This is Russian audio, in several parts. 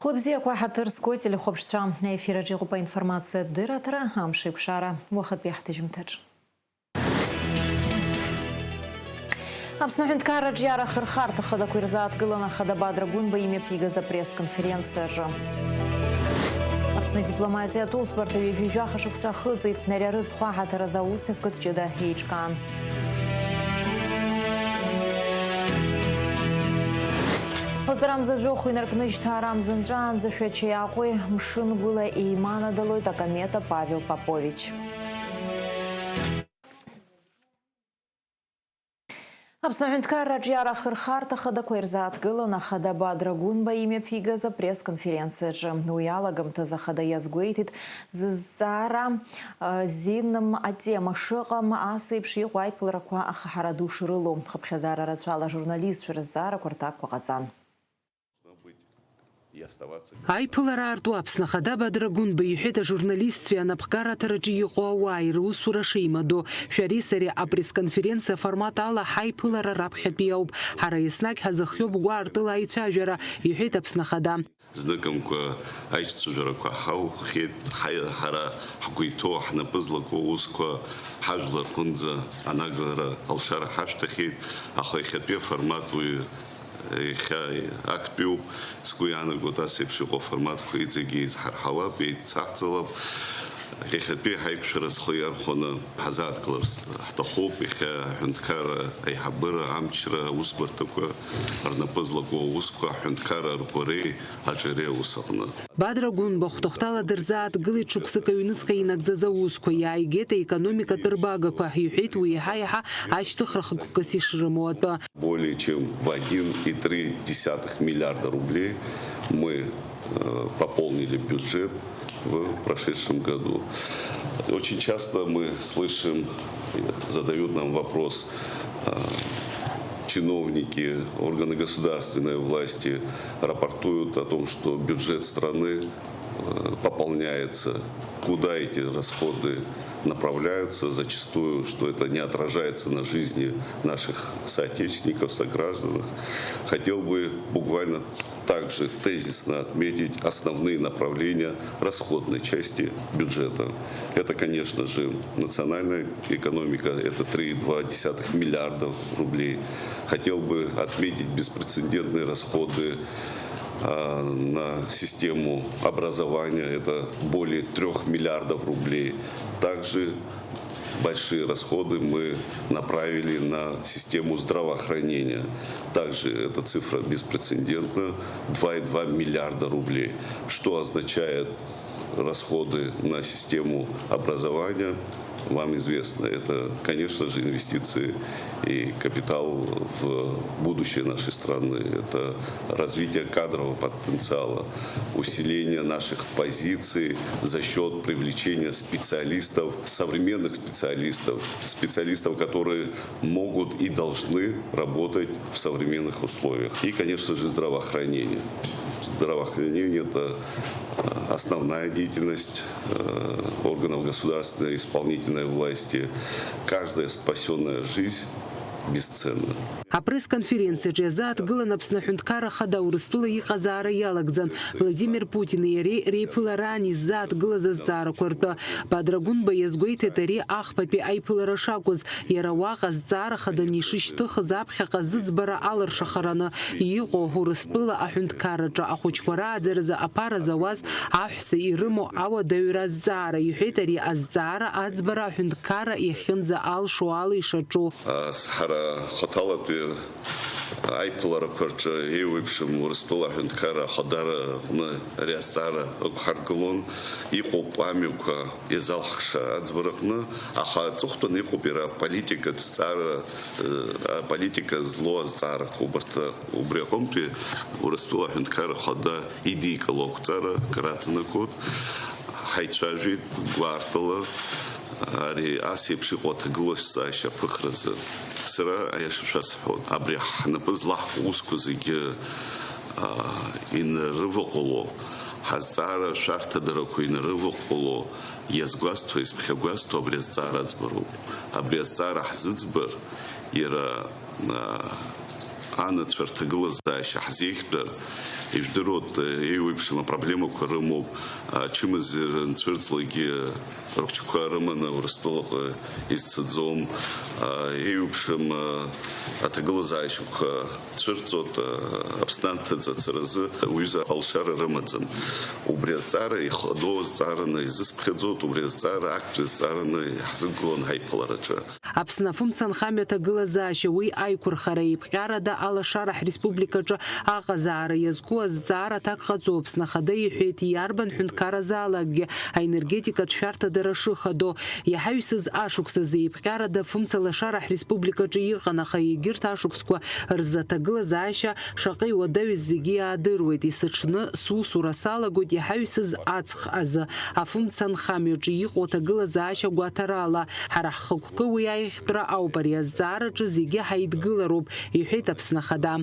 Хлопзия Хатырской телехопштра на эфире джигупа информация дыратора амшип шара вахат бяхтыжмтаж. Абснахент кара джара хырхарта хада куирзат гылана хада бадрагун ба имя пига за пресс-конференция же. Абсна дипломатия тоспорта вивяха шукса хыцит нарярыц хвахата разаусник кытчеда хейчкан. Лазарам завёху и наркныч тарам зендран зафячаякой мшин гула и имана долой такамета Павел Попович. Абснахентка раджара хырхарта хада куэрзат гыла на хада бадрагун ба имя пига за пресс-конференция же. Уялагам та за хада язгуейтит зара зинным атема шыгам асыпши гуайпылраква ахахараду шырылу. Хапхезара рацвала журналист шырзара квартак вагацан. Айпылара арту Аԥсны хада бадрагун баиҳәеит ажурналистцәа анапхгараҭараҿы иҟоу ауаа ирусура шеимадоу. Шәареи сареи апресс-конференциа формат ала ҳаиԥылара раԥхьатәи ауп. Ҳара еснагь ҳазыхиоу бгәаартыла аицәажәара, иҳәеит Аԥсны хада. Зныкымкәа аишьцәажәарақәа ҳаухьеит, ҳара ҳгәы иҭоу ҳнапы злаку аусқәа ҳажәлар рҟынӡа анагалара алшара ҳашәҭахьеит, аха иахьатәи аформат уи активу скуяна года сепшиго формат хуйцеги из хархала бейт цахцалаб хехапи хайкшера схояр хона хазат кларс тахоп иха хунткара ай хабыра амчра усбартаква арнапызлаго усква хунткара рукори аджере усагна Бадрагун бахтохтала дырзаат гылит шықсыка юныцка инагӡаza усква иааигеит аекономика тырбагақәа иҳәеит уи иаҳа-иаҳа ашьҭыхра хықәкыс ишрымоу атәы. Более чем в 1,3 миллиарда рублей мы пополнили бюджет в прошедшем году. Очень часто мы слышим, задают нам вопрос, чиновники, органы государственной власти рапортуют о том, что бюджет страны пополняется. Куда эти расходы направляются, зачастую, что это не отражается на жизни наших соотечественников, сограждан. Хотел бы буквально также тезисно отметить основные направления расходной части бюджета. Это, конечно же, национальная экономика, это 3,2 миллиардов рублей. Хотел бы отметить беспрецедентные расходы на систему образования, это более 3 миллиардов рублей. Также большие расходы мы направили на систему здравоохранения. Также эта цифра беспрецедентна, 2,2 миллиарда рублей. Что означает расходы на систему образования? Вам известно, это, конечно же, инвестиции и капитал в будущее нашей страны. Это развитие кадрового потенциала, усиление наших позиций за счет привлечения специалистов, современных специалистов, специалистов, которые могут и должны работать в современных условиях. И, конечно же, здравоохранение. Здравоохранение – это основная деятельность органов государственной и исполнительной власти. Каждая спасенная жизнь бесценна. А пресс-конференция джазат гылан Аԥсны аҳәынҭқарра хада Урыстәыла иҟазаара иалагӡан Владимир Путин иареи реиԥыларан иззааҭгылаз азҵаарақәа ртәы. Бадрагунба иазгәеиҭеит ари ахԥатәи аиԥылара шакәыз, иара уаҟа азҵаара хаданы ишышьҭыхыз аԥхьаҟа зыӡбара алыршахараны иҟоу Урыстәыла аҳәынҭқарраҿы ахәыҷқәа рааӡаразы аԥара зауаз аҳәса ирымоу ауадаҩра азҵаара, иҳәеит ари азҵаара аӡбара аҳәынҭқарра иахьынӡаалшо ала ишаҿу. Айпыларақәа рҿы еиуеиԥшым Урыстәыла аҳәынҭқарра ахадара аҟны ари азҵаара ықәҳаргылон, иҟоуп амҩақәа иазалхша аӡбара аҟны, аха аҵыхәтәаны иҟоуп иара политикатә зҵаара, аполитика злоу азҵаарақәа убри аҟынтәи Урыстәыла аҳәынҭқарра ахада идикыло ақәҵара краҵанакуеит, ҳаицәажәеит гәаартыла ари ас еиԥш иҟоу аҭагылазаашьа аԥыхразы. Сара аиаша шәасҳәоит, абри ҳнапы злаҳку усқәа зегьы инарываҟәыло, ҳазҵаара шәарҭадарақәа инарываҟәыло иазгәасҭо, исԥхьагәасҭо абри азҵаара аӡбароуп. Абри азҵаара ҳзыӡбар, иара анацәарҭагылазаашьа ҳзеиӷьтәыр, ижәдыруоуп еиуеиԥшым апроблемақәа рымоуп, ачымазара нцәырҵлагьы рыхәҷқәа рыманы Урыстәылаҟа изцаӡом, еиуеиԥшым аҭагылазаашьақәа цәырҵоит Аԥсны ацаразы уҩыза алшара рымаӡам. Убри азҵаара ихадоу азҵаараны изысԥхьаӡоит, убри азҵаара актәи азҵаараны иаҳзықәгылон ҳаиԥылараҿы. Аԥсны афымца анхамҩа аҭагылазаашьа уи аиқәырхара еиԥҟьарада алашара ҳреспубликаҿы аҟазаара иазку азҵаара аҭак ҟаҵоуп. Аԥсны Ахада иҳәеит, иарбан ҳәынҭқаразаалакгьы аенергетикатә шәарҭадара шыхадо. Иаҳаҩсыз ашықәсазы еиԥҟьарада афымца алашара ҳреспубликаҿы иҟан, аха егьырҭ ашықәсқәа рзы аҭагылазаашьа шаҟа иуадаҩыз зегьы иаадыруеит. Исыҽны сусура салагоит иаҳаҩсыз аҵх азы афымца анхамҩаҿы иҟоу аҭагылазаашьа гәаҭарала. Ҳара ҳхықәкы уи аиӷьтәра ауп, ари азҵаараҿы зегьы ҳаидгылароуп, иҳәеит Аԥсны Ахада.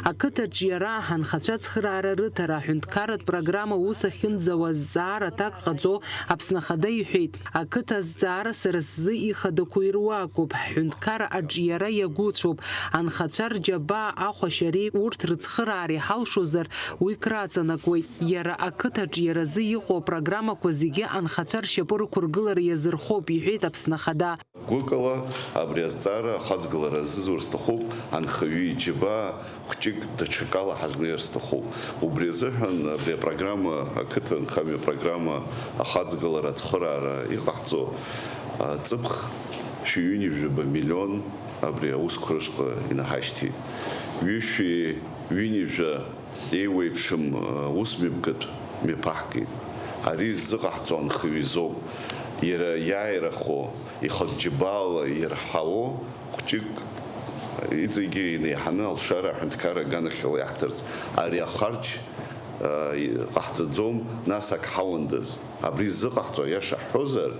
Ақыҭаҿ иара анхацәа цхыраара рыҭара аҳәынҭқарратә программа ус ахьынӡауа азҵаара аҭак ҟаҵо Аԥсны Ахада иҳәеит, ақыҭа азҵаара сара сзы ихадақәо ируакуп, ҳҳәынҭқарра аҿиара иагәыцәоуп, анхацәа рџьабаа ахәашьареи урҭ рыцхыраара иҳалшозар уи краҵанакуеит. Иара ақыҭаҿ иаразы иҟоу апрограммақәа зегьы анхацәа ршьапы рықәыргылара иазырхоуп, иҳәеит Аԥсны Ахада. Гәыкала абри азҵаара ахаҵгылара азызур сҭахуп, анхаҩы иџьабаа хәҷык даҽакала ҳазнеир сҭахуп. Убри азыҳәан абри апрограмма, ақыҭа анхамҩа программа ахаҵгылара ацхыраара иҟаҳҵо ҵыԥх 7 миллион абри аусқәа рышҟа инаҳашьҭит. 2 еиуеиԥшым усмҩаԥгатә мҩаԥаҳкит. Ари ззыҟаҳҵо анхаҩы изоуп. Иара иааирахо, ихатә џьабаала ирҳало хәҷык иҵегьы инеиҳаны алшара аҳәынҭқарра аганахьала иаҳҭарц. Ари ахарџь ҟаҳҵаӡом, нас ак ҳауандаз. Абри ззыҟаҳҵо аиаша ҳҳәозар,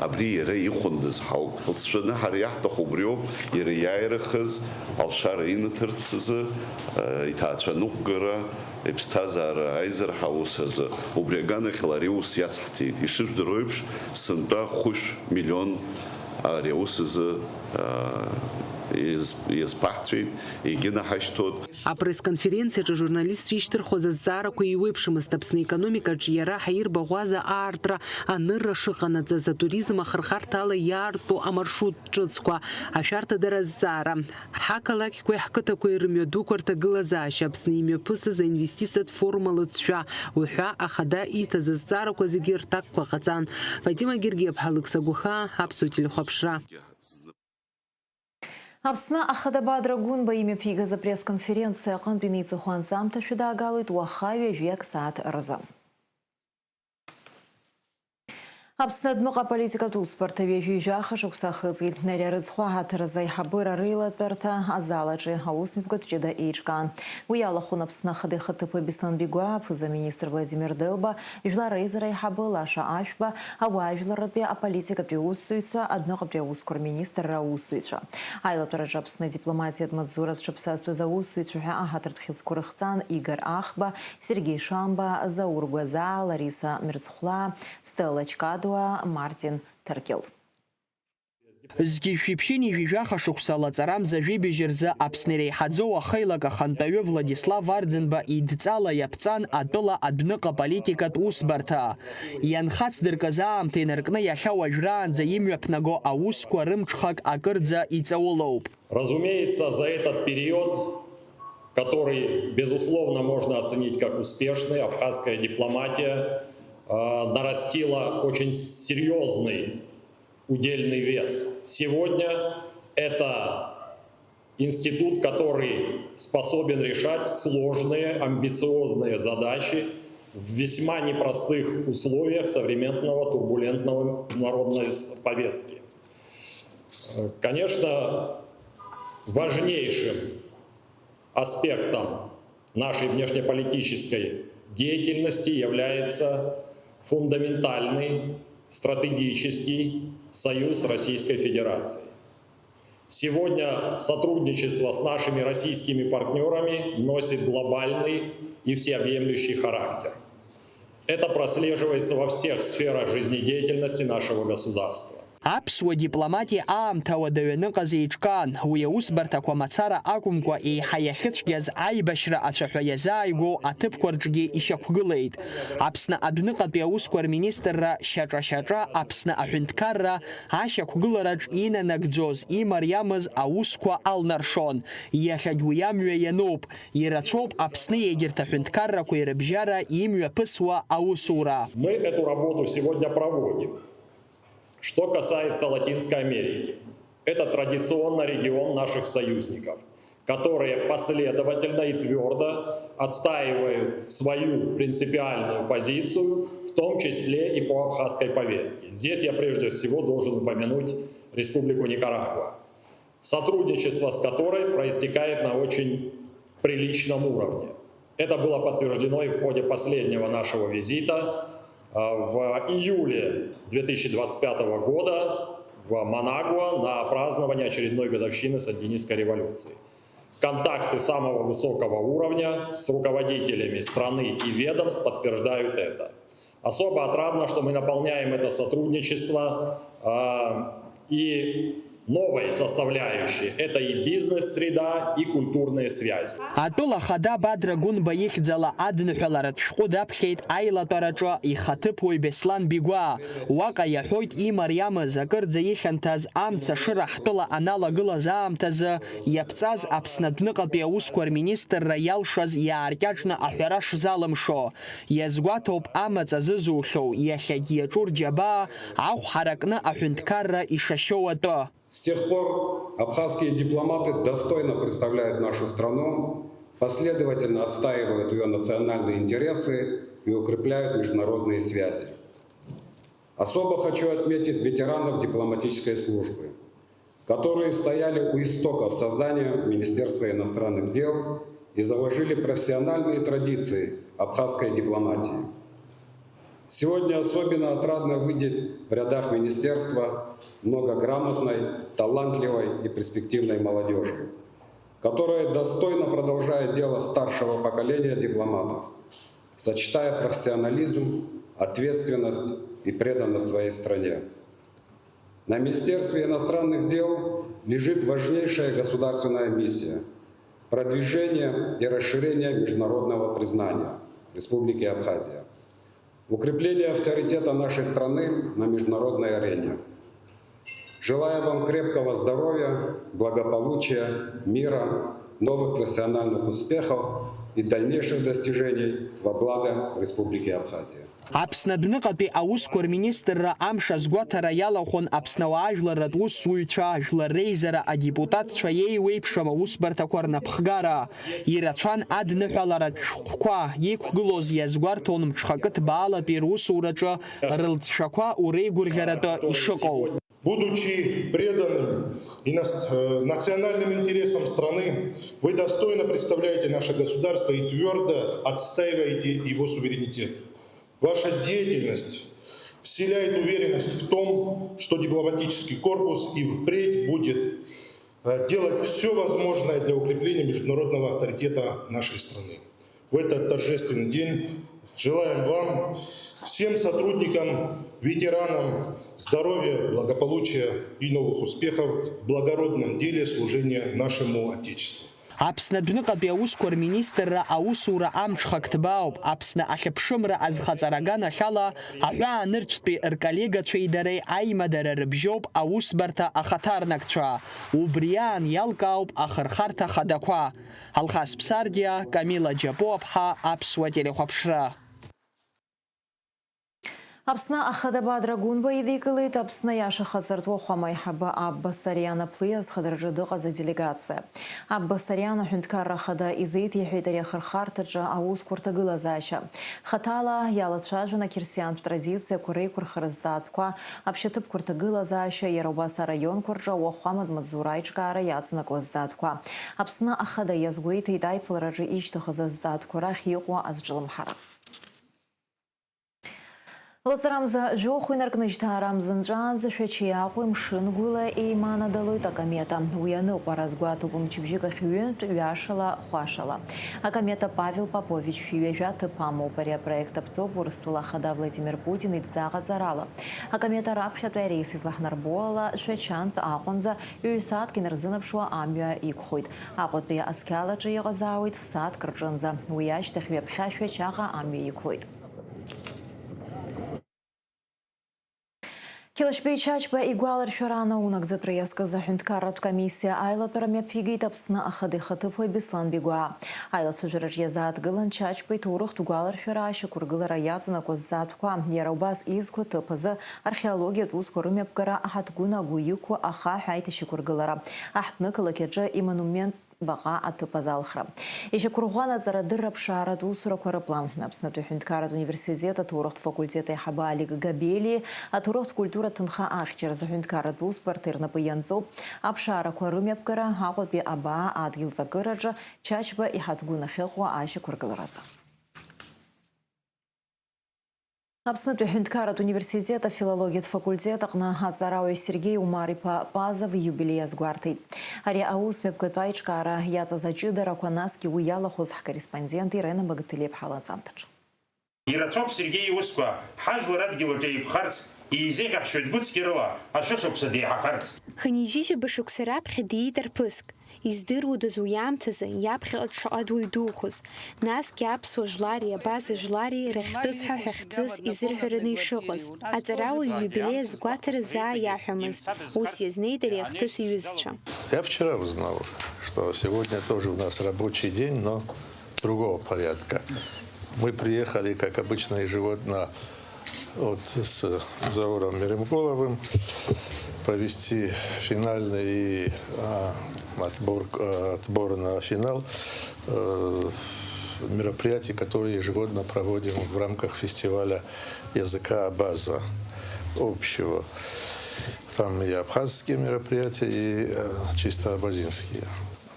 абри иара ихәындаз ҳауп. Лҵшәаны ҳара иаҳҭаху убриоуп, иара иааирахаз алшара инаҭарц азы, иҭаацәаныҟәгара, иԥсҭазаара аизарҳа аус азы. Убри аганахьала ари аус иацҳҵеит. Ишыжәдыруа еиԥш, сынтәа 5 миллион ари аус азы иазԥаҳҵәеит, егьы наҳашьҭоит. Апресс-конференциаҿы журналистцәа ишьҭырхуаз азҵаарақәа иеиуеиԥшымызт. Аԥсны экономикаҿы иара ҳаирбаӷәаза аартра, анырра шыҟанаҵаз, атуризм ахырхарҭала иаарту амаршрут ҿыцқәа, ашәарҭадара азҵаара, ҳақалақьқәеи ҳқыҭақәеи рымҩадуқәа рҭагылазаашьа, Аԥсны имҩаԥысыз аинвестициатә форума лыҵшәа, уҳәа Ахада ииҭаз азҵаарақәа зегьы рҭакқәа ҟаҵан. Фатима Гергиев, Ҳалықь Сагәыха, Аԥсуа телехәаԥшра. Аԥсны Ахада Бадрагәынба имҩаԥигаз апресс-конференциа аҟынтә иниҵахо анҵамҭашәа даагалеит уаха ҩажәиак сааҭ рзы. Аԥсны адәныҟа аполитикатә усбарҭа ҩажәижәаха шықәса ахыҵит. Ари арыӡхәа ҳаҭаразы аиҳабыра реилатәарҭа азалаҿы аусмҩаԥгатә ҷыда еиҿкаан. Уи алахәын Аԥсны Ахада ихаҭыԥуаҩ Беслан Бигәаа, аԥыза-министр Владимир Дылба, жәлар реизара аиҳабы Лаша Ашәба, ауаажәларратәи аполитикатәи аусзуҩцәа, адәныҟатәи аусқәа рминистрра аусзуҩцәа. Аилатәараҿы Аԥсны дипломатиатә маҵзура зҽыԥсазтәыз аусзуҩцәа ҳәа аҳаҭыртә хьыӡқәа рыхҵан Игор Ахба, Сергей Шамба, Заур Гәаза, Лариса Мирцхәла, Стелла Чкадуа, Мартин Таркел. Згьы шәиԥшьыни ижәижәаха шықәса лаҵарамза жәибжь рзы Аԥсны иреиҳаӡоу ахеилак ахантәаҩы Владислав Арӡынба идҵала иаԥҵан атәыла адәныҟа политикатә усбарҭа. Ианхацдыркыз аамҭа инаркны иахьа уажәраанӡа имҩаԥнаго аусқәа рымҽхак акырӡа иҵаулоуп. Разумеется, за этот период, который, безусловно, можно оценить как успешный, абхазская дипломатия нарастила очень серьезный удельный вес. Сегодня это институт, который способен решать сложные, амбициозные задачи в весьма непростых условиях современного турбулентного международной повестки. Конечно, важнейшим аспектом нашей внешнеполитической деятельности является фундаментальный стратегический союз Российской Федерации. Сегодня сотрудничество с нашими российскими партнерами носит глобальный и всеобъемлющий характер. Это прослеживается во всех сферах жизнедеятельности нашего государства. Аԥсуа дипломатиа аамҭа уадаҩаныҟаз еиҿкаан, уи аусбарҭақәа мацара акәымкәа еиҳа иахьыцәгьаз аибашьра ацәаҳәа иазааигәоу аҭыԥқәа рҿгьы ишьақәгылеит. Аԥсны адәныҟатәи аусқәа рминистрра шьаҿа-шьаҿа Аԥсны аҳәынҭқарра ашьақәгылараҿ инанагӡоз имариамыз аусқәа алнаршон. Иахьагь уи амҩа иануп. Ирацәоуп Аԥсны егьырҭ аҳәынҭқаррақәа ирыбжьара имҩаԥысуа аусура. Мы эту работу сегодня проводим. Что касается Латинской Америки, это традиционно регион наших союзников, которые последовательно и твердо отстаивают свою принципиальную позицию, в том числе и по абхазской повестке. Здесь я прежде всего должен упомянуть Республику Никарагуа, сотрудничество с которой проистекает на очень приличном уровне. Это было подтверждено и в ходе последнего нашего визита в июле 2025 года в Манагуа на празднование очередной годовщины Сандинистской революции. Контакты самого высокого уровня с руководителями страны и ведомств подтверждают это. Особо отрадно, что мы наполняем это сотрудничество и новой составляющей. Это и бизнес-среда, и культурные связи. Атәыла хада Бадрагәынба ихьӡала адныҳәаларатә шәҟәы даԥхьеит аилатәараҿы ихаҭыԥуаҩ Беслан Бигәаа. Уаҟа иаҳәоит имариамыз акырӡа ихьанҭаз амца шыра ҳтәыла аналагылаз аамҭазы иаԥҵаз Аԥсны адәныҟатәи аусқәа рминистрра иалшаз иааркьаҿны аҳәара шзалымшо. Иазгәаҭоуп амаҵ азызухьоу, иахьагьы иаҿу рџьабаа ахә ҳаракны аҳәынҭқарра ишашьоу атәы. С тех пор абхазские дипломаты достойно представляют нашу страну, последовательно отстаивают ее национальные интересы и укрепляют международные связи. Особо хочу отметить ветеранов дипломатической службы, которые стояли у истоков создания Министерства иностранных дел и заложили профессиональные традиции абхазской дипломатии. Сегодня особенно отрадно видеть в рядах министерства много грамотной, талантливой и перспективной молодежи, которая достойно продолжает дело старшего поколения дипломатов, сочетая профессионализм, ответственность и преданность своей стране. На Министерстве иностранных дел лежит важнейшая государственная миссия – продвижение и расширение международного признания Республики Абхазия, укрепление авторитета нашей страны на международной арене. Желаю вам крепкого здоровья, благополучия, мира, новых профессиональных успехов и дальнейших достижений во благо Республики Абхазия. Аԥсны адәныҟатәи аусқәа рминистрра амш азгәаҭара иалахәын Аԥснауаа жәларратә усзуҩцәа, жәлар реизара адепутатцәа еиуеиԥшым аусбарҭақәа рнапхгара. Ирацәан адныҳәаларатә шәҟәқәа иқәгылоз иазгәарҭон мҽхакы ҭбаалатәи русураҿы рылҵшәақәа уреигәырӷьаратәы ишыҟоу. Будучи преданным национальным интересам страны, вы достойно представляете наше государство и твердо отстаиваете его суверенитет. Ваша деятельность вселяет уверенность в том, что дипломатический корпус и впредь будет делать все возможное для укрепления международного авторитета нашей страны. В этот торжественный день желаем вам, всем сотрудникам, ветеранам здоровья, благополучия и новых успехов в благородном деле служения нашему Отечеству. Аԥсны адәныҟатәи аусқәа рминистрра аусура амҽхак ҭбаауп. Аԥсны ахьыԥшымра азхаҵара аганахьала аҳәаанырцәтәи рколлегацәеи дареи аимадара рыбжьоуп аусбарҭа ахаҭарнакцәа. Убри аан иалкаауп ахырхарҭа хадақәа. Алхас Ԥсардиа, Камила Џьапуаԥҳа, Аԥсуа телехәаԥшра. Аԥсны ахада Бадрагәынба идикылеит Аԥсны иашахаҵартәы Ахәамаиҳаба Аббасариан аԥлы азхадараҿы дыҟаз аделегациа. Аббасариан аҳәынҭқарра ахада изеиҭеиҳәеит ари ахырхарҭаҿы аусқәа рҭагылазаашьа. Хаҭала иалацәажәан ақьырсиантә традициақәа реиқәырхара зҵаатәқәа, аԥшьаҭыԥқәа рҭагылазаашьа, иара убас араионқәа рҿы Уахәамад Маҵзура аиҿкаара иаҵанакуаз зҵаатәқәа. Аԥсны ахада иазгәеиҭеит аиԥылараҿы ишьҭыхыз азҵаатәқәа рахь иҟоу азҿлымҳара. Лацарамза жоху инаркнычтарамзын жанзы швечияху мшынгула и манадалой такамета. Уяны паразгуату мчибжика хюнт вяшала хвашала. Акамета Павел Попович фивежат паму паря проекта ПЦО хада Владимир Путин и Дзага Зарала. Акамета рабхят рейс из Лахнарбола швечант ахонза юсат кинерзынапшуа амбия и кхуит. Ахот бия аскала чиягазауит в сад крджанза. Уячтых вепха швечага амбия и кхуит. Килашпей чачба игуалар шарана унак за проездка за хюнткарат комиссия айла парамет фигит апсна ахады хатыфой бислан бигуа. Айла сужарajia зат гылан чачбай турух тугуалар шараша кургылара яцына коз затква. Яраубас изку тыпызы археология туз корымепкара ахатгуна гуюку аха хайтыши кургылара. Ахтны кылакеджа и монумент баға атыпазалхра. Еше курғана зарадыррап шарат усура кораплан. Апснату хюнткарат университета турухт факультета хабалик габели, а турухт культура тынха ахчер за хюнткарат бус партырна пыянцу. Апшара корымепкара хақот би аба адгил закыраджа чачба и хатгуна хелхуа аше кургылараза. Апснату хюнткарат университета филология факультета на Хацарауи Сергей Умари Пазов юбилея сгвартит. Ари аусмеп кытайчкара яца зачидара куанаски уяла хозх корреспондент Ирена Богатылеп халацантач. Ирацоп Сергей Усква хажл радгило джейк харц и изех шөдгуцкирла ашошокса ди харц. Ханижи башуксарап хидидер пуск. Издыру дозуямтазы япхи отшадуй духус. Нас кяпсу жлари базы жлари рехтыс хахтыс изырхырный шугус. Ацарау юбилей сгватер за яхамыз. Усъездный рехтыс юзча. Я вчера узнал, что сегодня тоже у нас рабочий день, но другого порядка. Мы приехали, как обычно, ежегодно с Зауром Меремголовым провести финальный отбор на финал мероприятий, которые ежегодно проводим в рамках фестиваля языка Абаза общего. Там и абхазские мероприятия, и чисто абазинские.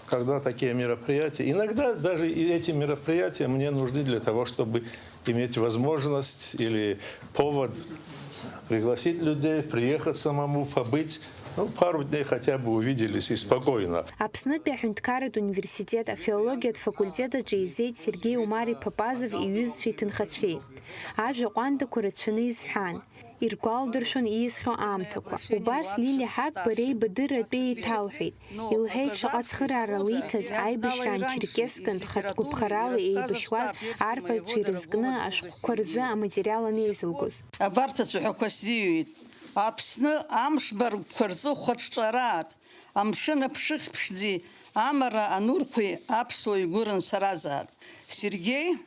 Когда такие мероприятия, иногда даже и эти мероприятия мне нужны для того, чтобы иметь возможность или повод пригласить людей, приехать самому, побыть. Пару дней хотя бы увиделись и спокойно. Апснат бяхюнткарат университета филология факультета джейзейт Сергей Умари Папазов и юзфи тынхатфей. Ажа қуанда курацуны изхан. Иргуалдыршун изхо амтаква. Убас лили хак барей бадыра бей таухид. Илхейт шаацхырара литаз айбишран черкескан хаткубхаралы эйбишваз арпа чиризгна аш курза материала незилгуз. Абарта сухаквасиюит. Апсны амшбар курзу хотшарат. Амшына пших пшди. Амара ануркуи апсуй гуран саразат. Сергей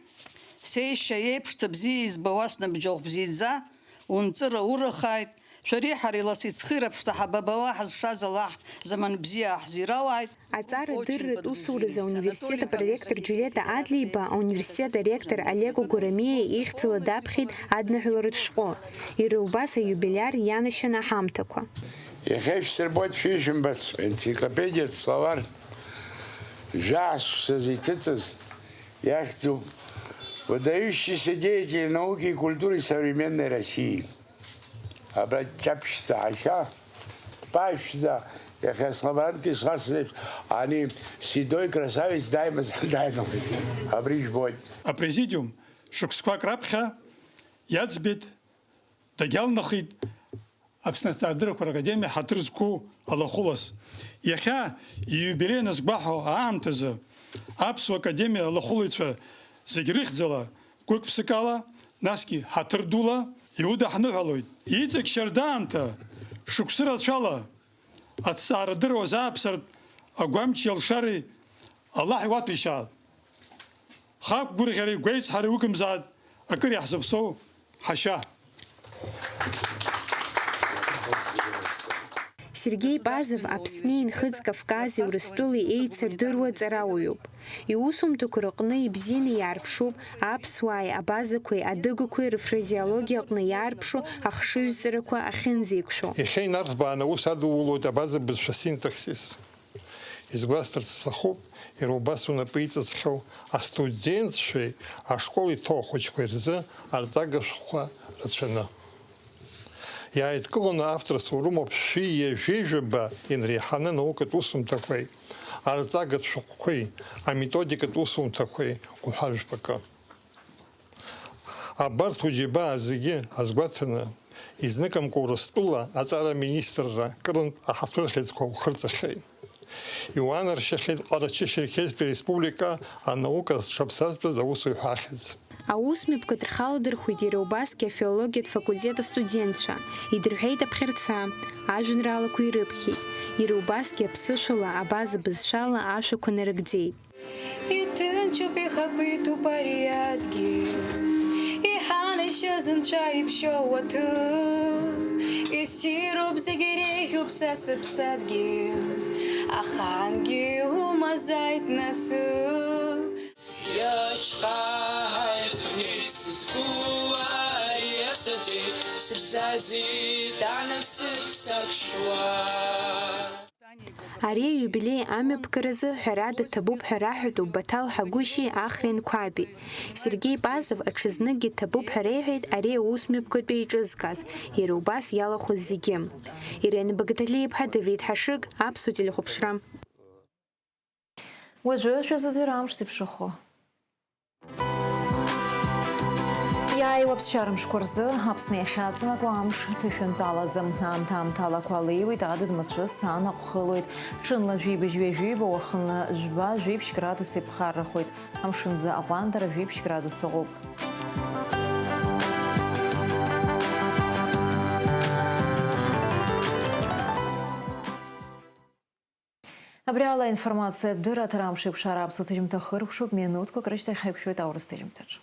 сейша епштабзи избавас на бджох бзидза. ونصر ورخايت شريحة ريلاسي تخيرة بشتحبة بواحد شازلاح زمن بزيا حزيرا وايد. Ацара дыррат усуры за университета проректор Джулета Адлиба, а университета ректор Олегу Гурамея ихцела дапхит аднахуларит шко. И рубаса юбиляр Яныша Нахамтаква. Я хочу сработать фишем бас энциклопедия словарь. Жас созитицес. Я хочу выдающийся деятель науки и культуры современной России. Обращаться Аша, Паща, я славянки сказали, они седой красавец дайма задайном. Абриш бой. А президиум шуксква крапха, яцбит, дагял нахид, абснацадыр академия хатрызку аллахулас. Яха юбилей насбаху аамтаза, абсу академия аллахулица. Зигрихзела, кук псикала, наски хатырдула, Иуда ханугалует. Ицек шерданта, шуксыра чала, от сарадырова запсар, агуамчи алшари, Аллах ват пишал. Хаб гурихари гуэйц хари укимзад, акыр яхзабсо, хаша. Сергей Пазов апснин хыц Кавказе урыстули эйцер дырва царауюб. Иусум тукурыкны бзины ярпшуп, апсуай абазакуй адыгукуй рефразеология кны ярпшу, ахшуйзырыкуа ахинзикшу. Ихей нарбана усаду улот абаза без синтаксис. Изгвастер слахуп и рубасу напыйца схал, а студентшей, а школы то хоть кверза, артагашхуа рацәаны. Иааидкыланы авторство рымоуп шәи-жәижәба инреиҳаны наукатә усумҭақәеи, арҵагатә шәҟәқәеи, аметодикатә усумҭақәеи уҳәажәпакы. Абарҭ уџьабаа зегьы азгәаҭаны, изныкымкәа Урыстәыла аҵара аминистрра кырынтә аҳаҭыр хьыӡқәа ухырҵахьеит. Иуанаршьахьеит Ҟарачы-Черкесская республика анаука зҽаԥсазтәыз аусуҩ ахьӡ. Аусмҩаԥгатә рхаладырхәит иара убасгьы афилологиатә факультет астудентцәа, идырҳәеит аԥхьарца, ажәеинраалақәа ирыԥхьеит. Иара убасгьы аԥсышәала, абаза бызшәала ашәақәа нарыгӡеит. Иҭынчуп ихақәиҭуп ари адгьыл, иҳанашьаз Анцәа иԥшьоу аҭыԥ, иссируп зегьы иреиӷьуп са сыԥсадгьыл, ахангьы умазаит насыԥ. Ари аиубилеи амҩаԥгаразы ҳәарада ҭабуп ҳәа раҳәатәуп Баҭал Ҳагәышьи Ахрен Қәаби. Сергеи Базов аҽазныкгьы ҭабуп ҳәа реиҳәеит ари аусмҩаԥгатәы еиҿызкааз, иара убас иалахәыз зегьы. Ирена Багдалиеиԥҳа, Давид Ҳашыг, Аԥсуа телехәаԥшра. Уажәы шәазызвыр амш зеиԥшрахо. Иааиуа ԥсшьармшқәа рзы Аԥсны иахьаҵанакуа амш ҭышәынтәалаӡам. Аамҭа-аамҭалақәа алеиуеит, адыд-мацәыс анаҟәхылоит. Ҽынла жәибажь-ҩажәиба, уахынла жәба-жәиԥшь градус еиԥхаррахоит. Амшынӡа аҟәандара жәиԥшь градус ыҟоуп. Абриала информация бдыра тарамшик шараб сутыжим тахыр шуб минутку крыштай хайпшует аурус тыжим тач.